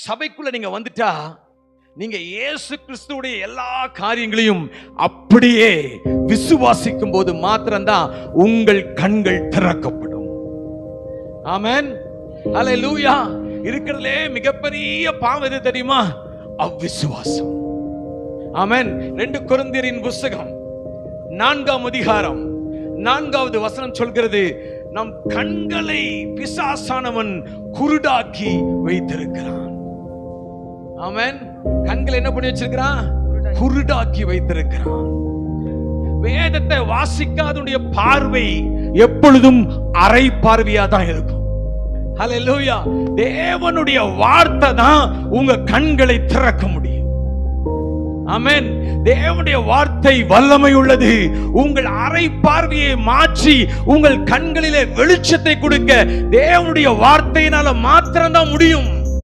சபைக்குள்ள நீங்க வந்துட்டா நீங்க இயேசு கிறிஸ்துவுடைய எல்லா காரியங்களையும் அப்படியே விசுவாசிக்கும் போது மாத்திரம்தான் உங்கள் கண்கள் திறக்கப்படும். ஆமென், ஹல்லேலூயா. இருக்கிறதுலே மிகப்பெரிய பாவம் எது தெரியுமா? அவ்விசுவாசம். ஆமென். 2 கொரிந்தியரின் புத்தகம் 4ஆம் அதிகாரம் 4வது வசனம் சொல்கிறது, நம் கண்களை பிசாசானவன் குருடாக்கி வைத்திருக்கிறான். ஆமென். கண்களை என்ன பண்ணி வச்சிருக்கிறான்? குருடாக்கி வைத்திருக்கிறான். வேதத்தை வாசிக்காதவனுடைய பார்வை எப்பொழுதும் அரை பார்வையா தான் இருக்கும். ஹல்லேலூயா. தேவனுடைய வார்த்தை தான் உங்க கண்களை திறக்க முடியும். ஆமென். தேவனுடைய வார்த்தை வல்லமை உள்ளது. உங்கள் அரை பார்வையை மாற்றி உங்கள் கண்களிலே வெளிச்சத்தை கொடுக்க தேவனுடைய வார்த்தையினால மாத்திரம்தான் முடியும்.